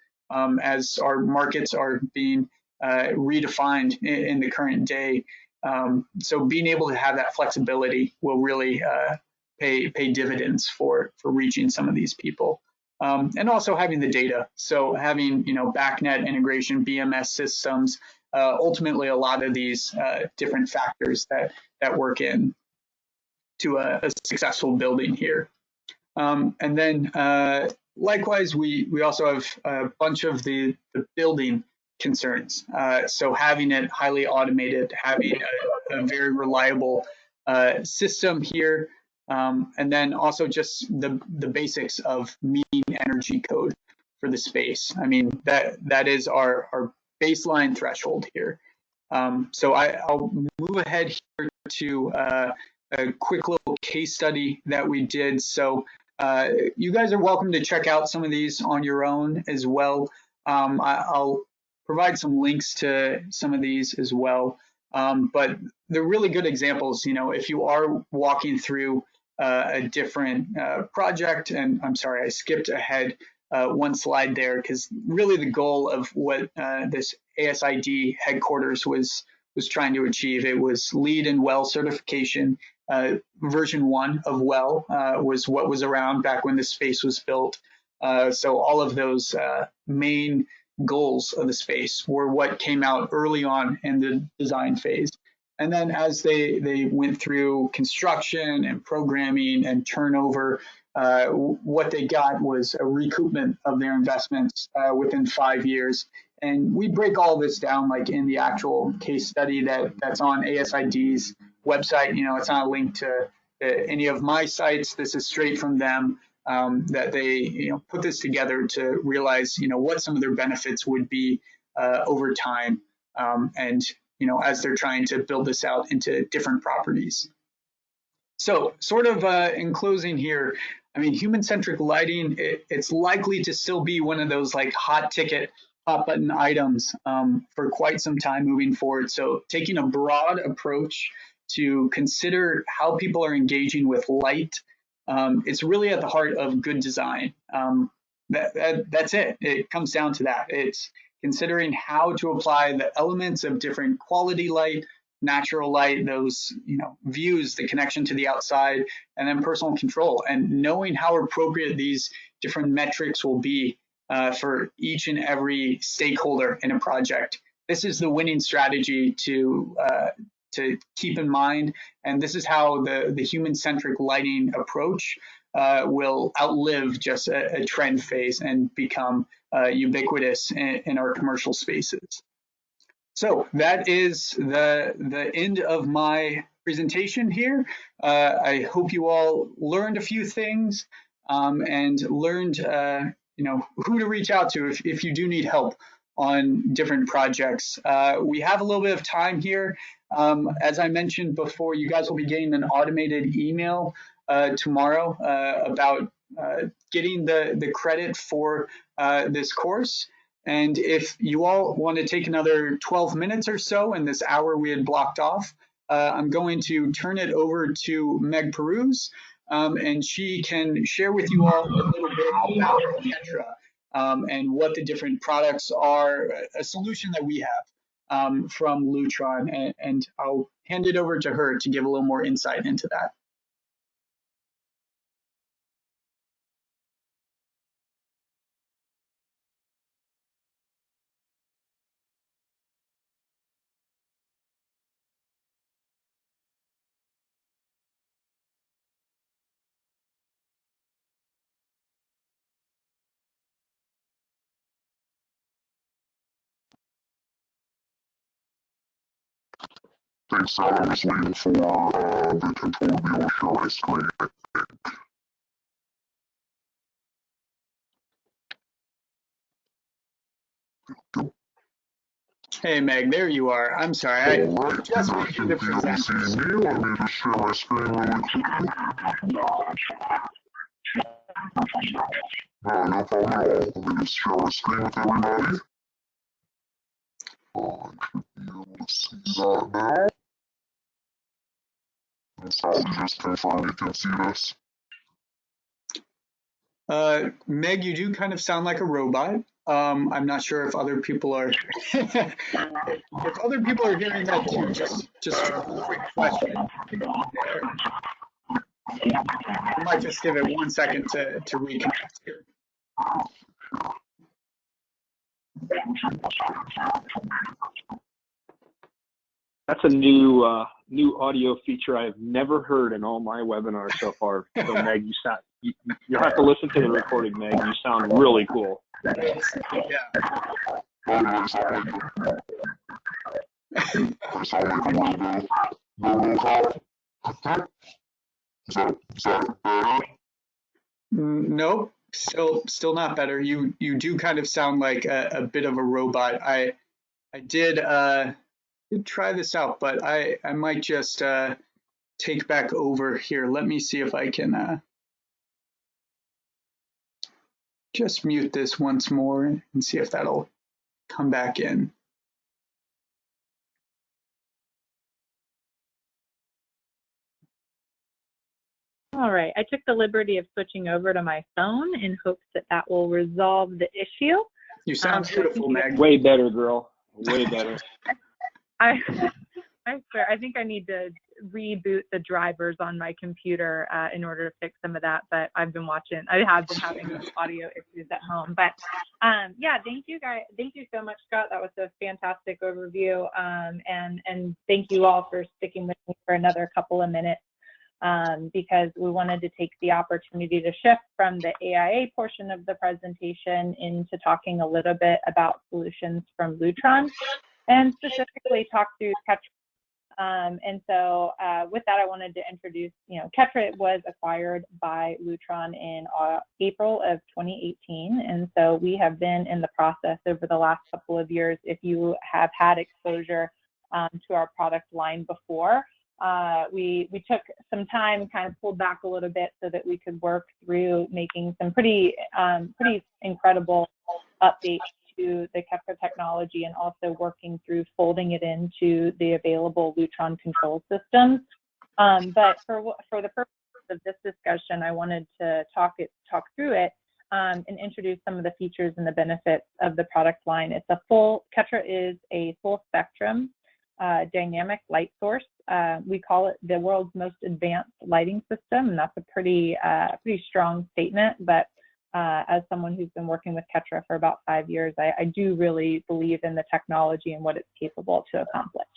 as our markets are being redefined in the current day. So being able to have that flexibility will really pay dividends for reaching some of these people. And also having the data. So having, BACnet integration, BMS systems, ultimately a lot of these different factors that work in to a successful building here. And then likewise, we also have a bunch of the building concerns. So having it highly automated, having a very reliable system here, and then also just the basics of meeting energy code for the space. I mean, that is our baseline threshold here. So I'll move ahead here to a quick little case study that we did. So you guys are welcome to check out some of these on your own as well. I'll provide some links to some of these as well. But they're really good examples, if you are walking through a different project, and I'm sorry, I skipped ahead one slide there, because really the goal of what this ASID headquarters was trying to achieve, it was LEED and WELL certification. Version 1 of WELL was what was around back when the space was built. So all of those main goals of the space were what came out early on in the design phase. And then as they went through construction and programming and turnover, what they got was a recoupment of their investments within 5 years. And we break all this down like in the actual case study that's on ASID's website. You know, it's not a link to any of my sites. This is straight from them, that they put this together to realize what some of their benefits would be over time, and as they're trying to build this out into different properties. So sort of in closing here, I mean, human-centric lighting, it's likely to still be one of those like hot ticket, hot button items for quite some time moving forward. So taking a broad approach to consider how people are engaging with light, it's really at the heart of good design. That's it. It comes down to that. It's considering how to apply the elements of different quality light, natural light, those views, the connection to the outside, and then personal control, and knowing how appropriate these different metrics will be for each and every stakeholder in a project. This is the winning strategy to keep in mind, and this is how the human-centric lighting approach will outlive just a trend phase and become ubiquitous in our commercial spaces. So that is the end of my presentation here. I hope you all learned a few things and learned who to reach out to if you do need help on different projects. We have a little bit of time here. As I mentioned before, you guys will be getting an automated email tomorrow about getting the credit for this course. And if you all want to take another 12 minutes or so in this hour we had blocked off, I'm going to turn it over to Meg Peruse, and she can share with you all a little bit about Tetra and what the different products are, a solution that we have from Lutron, and I'll hand it over to her to give a little more insight into that. Thanks, I was waiting for the tutorial to share my screen. Hey Meg, there you are. I'm sorry, I Alright, just you went guys through can the be able to see presenter. me. Let me just share my screen really quickly. No problem at all. Let me just share my screen with everybody. I should be able to see that now. And so just confirm you can see this. Meg, you do kind of sound like a robot. I'm not sure if other people are if other people are hearing that too. Just a quick question. I might just give it 1 second to reconnect here. That's a new audio feature I've never heard in all my webinars so far. So Meg, you'll have to listen to the recording, Meg. You sound really cool. Yeah. I sound like a logo. Logo cop. Is that better? Nope. Still not better. You do kind of sound like a bit of a robot. I did try this out, but I might just take back over here. Let me see if I can just mute this once more and see if that'll come back in. All right, I took the liberty of switching over to my phone in hopes that that will resolve the issue. You sound beautiful, Meg. Way better, girl. Way better. I swear, I think I need to reboot the drivers on my computer in order to fix some of that, but I have been having audio issues at home. But yeah, thank you guys. Thank you so much, Scott. That was a fantastic overview. And thank you all for sticking with me for another couple of minutes. because we wanted to take the opportunity to shift from the AIA portion of the presentation into talking a little bit about solutions from Lutron, and specifically talk through Ketra. And so with that, I wanted to introduce, Ketra was acquired by Lutron in April of 2018. And so we have been in the process over the last couple of years. If you have had exposure to our product line before, we took some time, kind of pulled back a little bit so that we could work through making some pretty incredible updates to the Ketra technology, and also working through folding it into the available Lutron control systems. But for the purpose of this discussion, I wanted to talk through it and introduce some of the features and the benefits of the product line. Ketra is a full spectrum dynamic light source. We call it the world's most advanced lighting system, and that's a pretty strong statement. But as someone who's been working with Ketra for about 5 years, I do really believe in the technology and what it's capable to accomplish.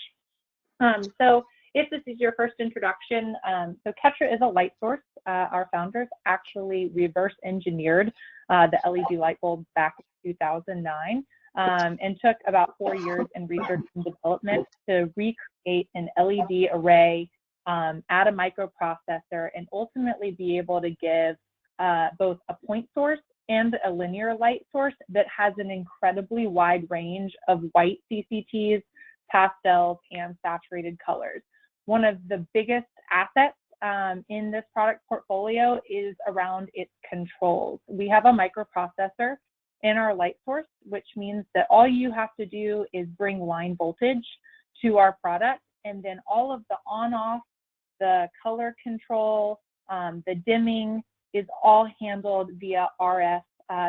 So if this is your first introduction, so Ketra is a light source. Our founders actually reverse engineered the LED light bulb back in 2009. And took about 4 years in research and development to recreate an LED array at a microprocessor, and ultimately be able to give both a point source and a linear light source that has an incredibly wide range of white CCTs, pastels, and saturated colors. One of the biggest assets in this product portfolio is around its controls. We have a microprocessor in our light source, which means that all you have to do is bring line voltage to our product, and then all of the on-off, the color control, the dimming is all handled via RF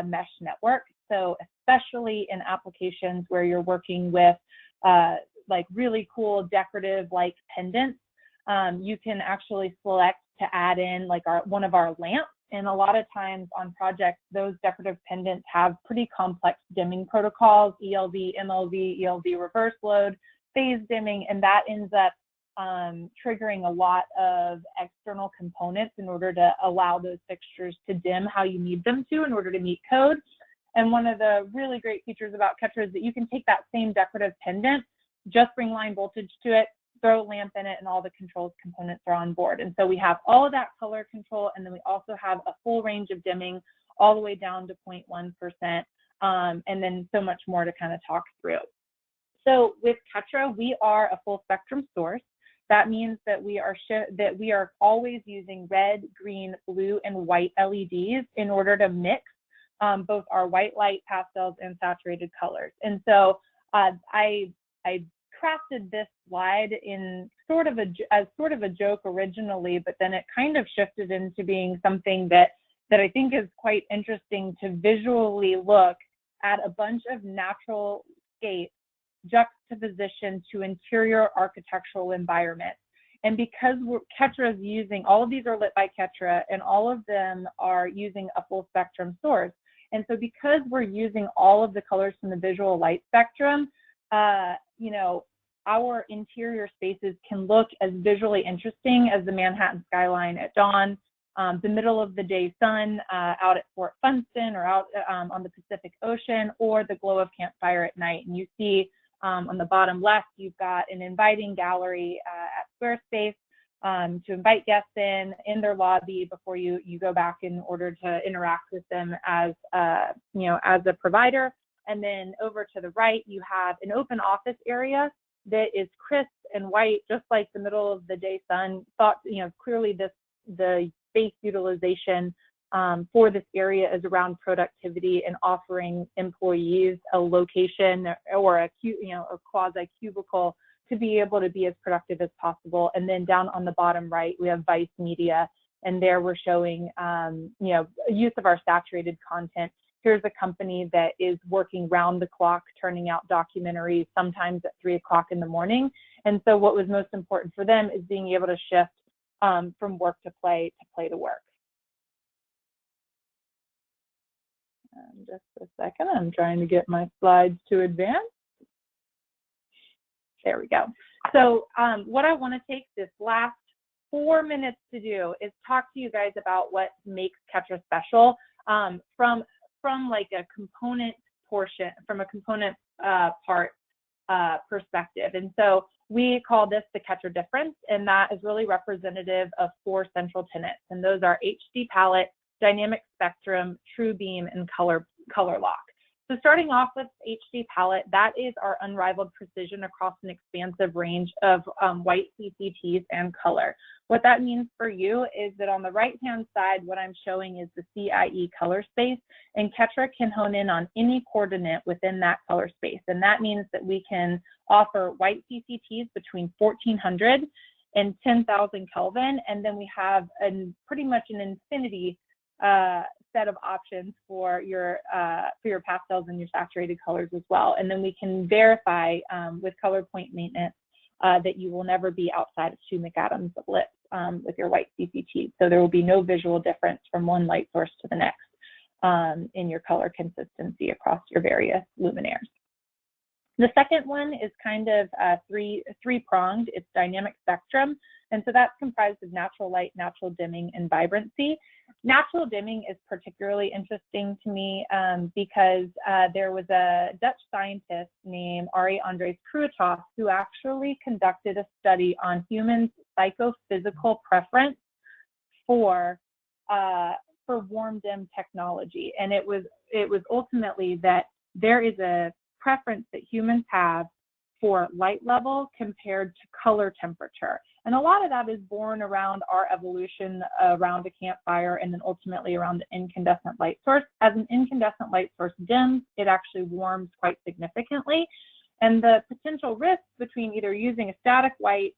mesh network. So especially in applications where you're working with like really cool decorative like pendants, you can actually select to add in like one of our lamps. And a lot of times on projects, those decorative pendants have pretty complex dimming protocols, ELV, MLV, ELV reverse load, phase dimming, and that ends up triggering a lot of external components in order to allow those fixtures to dim how you need them to in order to meet code. And one of the really great features about Ketra is that you can take that same decorative pendant, just bring line voltage to it, throw a lamp in it, and all the controls components are on board. And so we have all of that color control, and then we also have a full range of dimming all the way down to 0.1%, and then so much more to kind of talk through. So with Ketra, we are a full spectrum source. That means that we are always using red, green, blue, and white LEDs in order to mix both our white light, pastels, and saturated colors. And so I crafted this slide in as sort of a joke originally, but then it kind of shifted into being something that I think is quite interesting to visually look at a bunch of natural scapes juxtaposition to interior architectural environments. And because Ketra is using, all of these are lit by Ketra, and all of them are using a full spectrum source. And so because we're using all of the colors from the visual light spectrum, our interior spaces can look as visually interesting as the Manhattan skyline at dawn, the middle of the day sun out at Fort Funston, or out on the Pacific Ocean, or the glow of campfire at night. And you see on the bottom left, you've got an inviting gallery at Squarespace to invite guests in their lobby before you go back in order to interact with them as a provider. And then over to the right, you have an open office area that is crisp and white, just like the middle of the day sun. Clearly the space utilization for this area is around productivity and offering employees a location or a quasi cubicle to be able to be as productive as possible. And then down on the bottom right, we have Vice Media, and there we're showing use of our saturated content. Here's a company that is working round the clock, turning out documentaries, sometimes at 3 o'clock in the morning. And so what was most important for them is being able to shift from work to play to work. Just a second, I'm trying to get my slides to advance. There we go. So what I want to take this last 4 minutes to do is talk to you guys about what makes Ketra special from like a component portion, from a component part perspective. And so we call this the Ketra difference, and that is really representative of 4 central tenets. And those are HD palette, dynamic spectrum, true beam, and color lock. So starting off with HD palette, that is our unrivaled precision across an expansive range of white CCTs and color. What that means for you is that on the right-hand side, what I'm showing is the CIE color space, and Ketra can hone in on any coordinate within that color space. And that means that we can offer white CCTs between 1400 and 10,000 Kelvin, and then we have pretty much an infinity set of options for your pastels and your saturated colors as well. And then we can verify with color point maintenance that you will never be outside of 2 McAdams of lit with your white CCT. So there will be no visual difference from one light source to the next in your color consistency across your various luminaires. The second one is kind of three-pronged. It's dynamic spectrum. And so that's comprised of natural light, natural dimming, and vibrancy. Natural dimming is particularly interesting to me because there was a Dutch scientist named Arie Andries Kruithof who actually conducted a study on humans' psychophysical preference for warm dim technology. And it was ultimately that there is a preference that humans have for light level compared to color temperature. And a lot of that is born around our evolution around a campfire and then ultimately around the incandescent light source. As an incandescent light source dims, it actually warms quite significantly. And the potential risk between either using a static white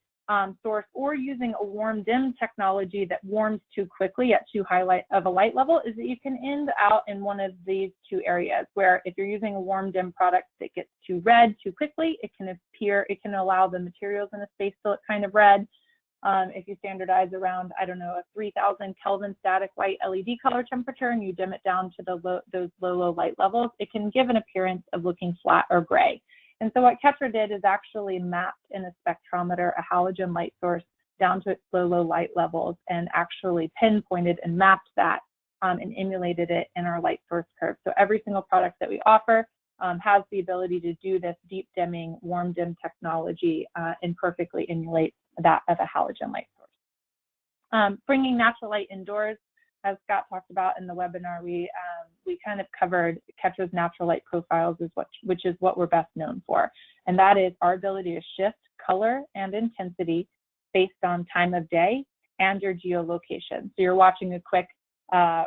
source or using a warm dim technology that warms too quickly at too high of a light level is that you can end out in one of these two areas, where if you're using a warm dim product that gets too red too quickly, it can allow the materials in a space to look kind of red. If you standardize around, I don't know, a 3000 Kelvin static white LED color temperature and you dim it down to those low light levels, it can give an appearance of looking flat or gray. And so what Ketra did is actually mapped in a spectrometer a halogen light source down to its low light levels and actually pinpointed and mapped that and emulated it in our light source curve. So every single product that we offer has the ability to do this deep dimming, warm dim technology and perfectly emulate that of a halogen light source. Bringing natural light indoors, as Scott talked about in the webinar, we kind of covered Ketra's natural light profiles, which is what we're best known for. And that is our ability to shift color and intensity based on time of day and your geolocation. So you're watching a quick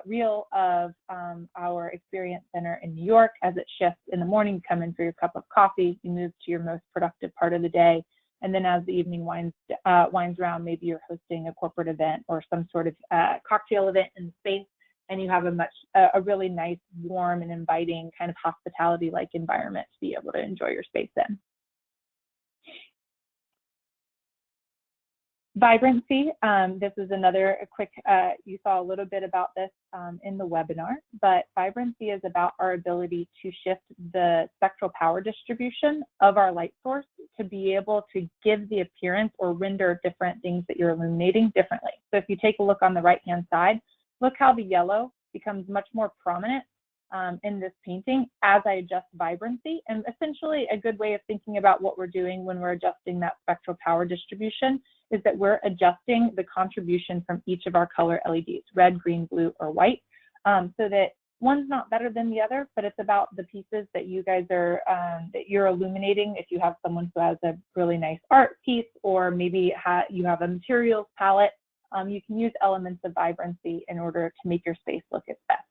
reel of our experience center in New York. As it shifts in the morning, you come in for your cup of coffee, you move to your most productive part of the day. And then as the evening winds around, maybe you're hosting a corporate event or some sort of cocktail event in the space, and you have a really nice, warm and inviting kind of hospitality-like environment to be able to enjoy your space in. Vibrancy, this is another quick, you saw a little bit about this in the webinar, but vibrancy is about our ability to shift the spectral power distribution of our light source to be able to give the appearance or render different things that you're illuminating differently. So if you take a look on the right-hand side, look how the yellow becomes much more prominent in this painting as I adjust vibrancy. And essentially a good way of thinking about what we're doing when we're adjusting that spectral power distribution is that we're adjusting the contribution from each of our color LEDs, red, green, blue, or white, so that one's not better than the other, but it's about the pieces that you guys are, that you're illuminating. If you have someone who has a really nice art piece, or maybe you have a materials palette, you can use elements of vibrancy in order to make your space look its best.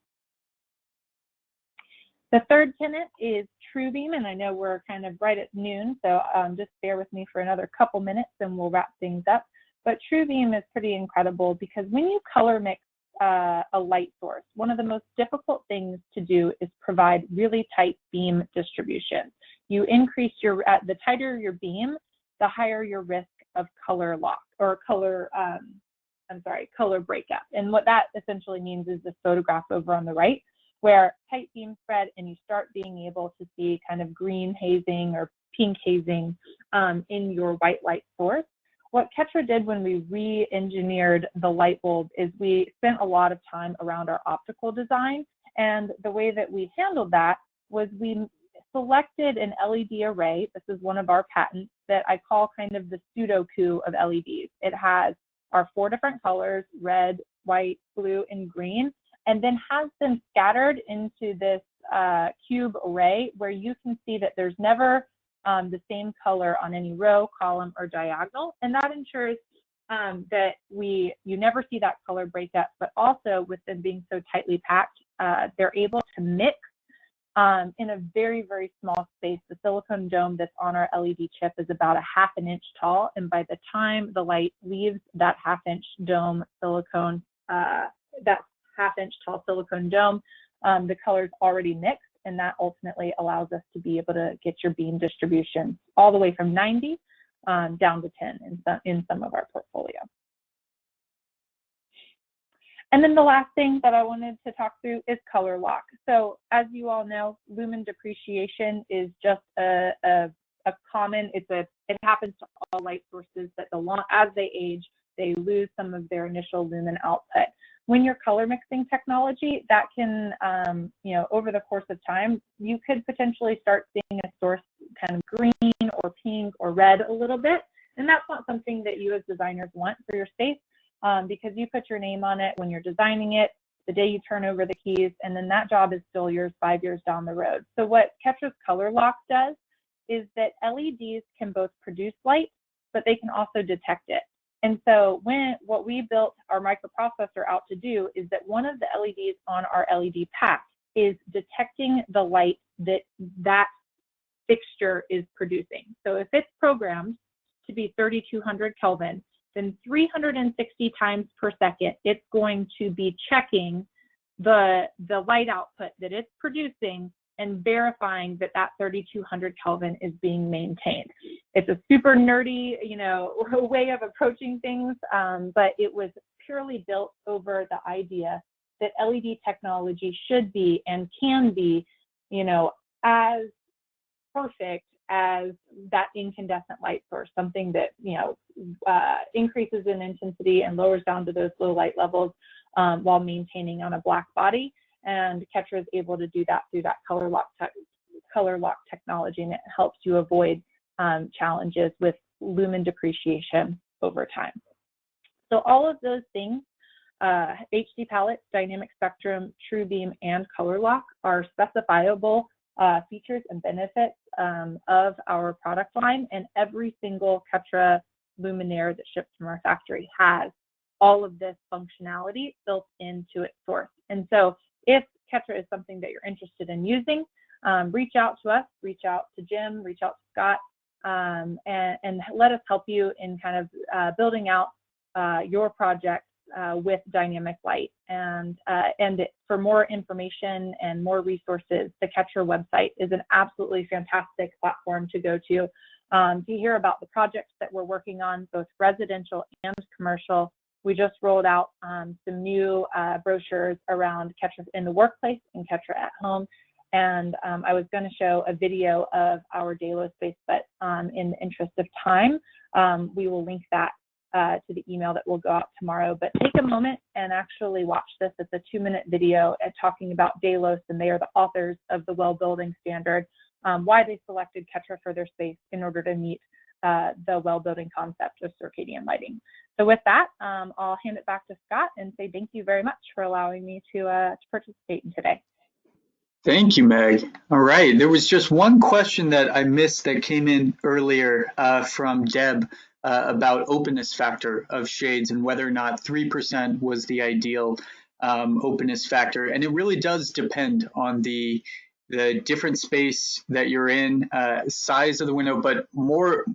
The third tenet is true beam, and I know we're kind of right at noon, so just bear with me for another couple minutes and we'll wrap things up. But true beam is pretty incredible because when you color mix a light source, one of the most difficult things to do is provide really tight beam distribution. You increase the tighter your beam, the higher your risk of color lock or color breakup. And what that essentially means is this photograph over on the right, where tight beam spread and you start being able to see kind of green hazing or pink hazing in your white light source. what Ketra did when we re-engineered the light bulb is we spent a lot of time around our optical design. And the way that we handled that was we selected an LED array. This is one of our patents that I call kind of the Sudoku of LEDs. It has our 4 different colors, red, white, blue, and green, and then has them scattered into this cube array where you can see that there's never the same color on any row, column, or diagonal. And that ensures that you never see that color breakup, but also with them being so tightly packed, they're able to mix in a very, very small space. The silicone dome that's on our LED chip is about a 1/2 inch tall. And by the time the light leaves that 1/2 inch dome silicone, that 1/2 inch tall silicone dome, the color's already mixed. And that ultimately allows us to be able to get your beam distribution all the way from 90 down to 10 in some of our portfolio. And then the last thing that I wanted to talk through is color lock. So as you all know, lumen depreciation is just a common, it happens to all light sources that as they age, they lose some of their initial lumen output. When you're color mixing technology, that can, over the course of time, you could potentially start seeing a source kind of green or pink or red a little bit. And that's not something that you as designers want for your space, because you put your name on it when you're designing it, the day you turn over the keys, and then that job is still yours 5 years down the road. So what Ketra's Color Lock does is that LEDs can both produce light, but they can also detect it. And so what we built our microprocessor out to do is that one of the LEDs on our LED pack is detecting the light that fixture is producing. So if it's programmed to be 3200 Kelvin, then 360 times per second, it's going to be checking the light output that it's producing and verifying that 3200 Kelvin is being maintained. It's a super nerdy, way of approaching things, but it was purely built over the idea that LED technology should be and can be, as perfect as that incandescent light source, something that, increases in intensity and lowers down to those low light levels while maintaining on a black body. And Ketra is able to do that through that color lock technology, and it helps you avoid challenges with lumen depreciation over time. So all of those things, HD palette, dynamic spectrum, true beam, and color lock are specifiable features and benefits of our product line, and every single Ketra luminaire that ships from our factory has all of this functionality built into its source. And so if Ketra is something that you're interested in using, reach out to us, reach out to Jim, reach out to Scott, and let us help you in kind of building out your project with dynamic light. And for more information and more resources, the Ketra website is an absolutely fantastic platform to go to hear about the projects that we're working on, both residential and commercial. We just rolled out some new brochures around Ketra in the workplace and Ketra at home. And I was going to show a video of our Delos space, but in the interest of time, we will link that to the email that will go out tomorrow. But take a moment and actually watch this. It's a 2-minute video talking about Delos, and they are the authors of the Well Building Standard, why they selected Ketra for their space in order to meet the well building concept of circadian lighting. So with that, I'll hand it back to Scott and say thank you very much for allowing me to participate in today. Thank you, Meg. All right, there was just one question that I missed that came in earlier from Deb about openness factor of shades and whether or not 3% was the ideal openness factor. And it really does depend on the different space that you're in, size of the window, but more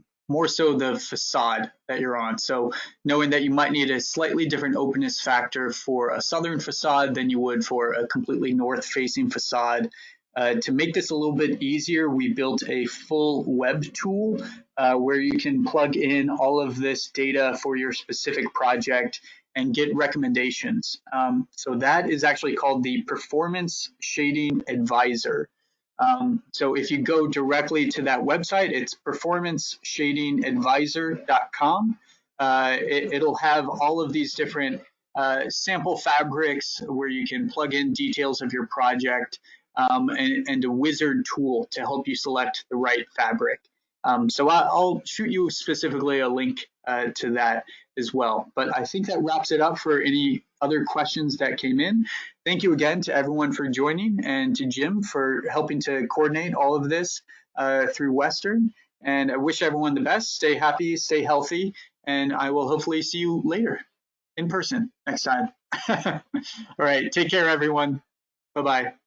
so the facade that you're on. So knowing that you might need a slightly different openness factor for a southern facade than you would for a completely north-facing facade. To make this a little bit easier, we built a full web tool where you can plug in all of this data for your specific project and get recommendations. So that is actually called the Performance Shading Advisor. So if you go directly to that website, it's performanceshadingadvisor.com. It'll have all of these different sample fabrics where you can plug in details of your project, and a wizard tool to help you select the right fabric. So I'll shoot you specifically a link to that as well. But I think that wraps it up for any other questions that came in. Thank you again to everyone for joining, and to Jim for helping to coordinate all of this through Western. And I wish everyone the best. Stay happy, stay healthy, and I will hopefully see you later in person next time. All right, take care, everyone. Bye-bye.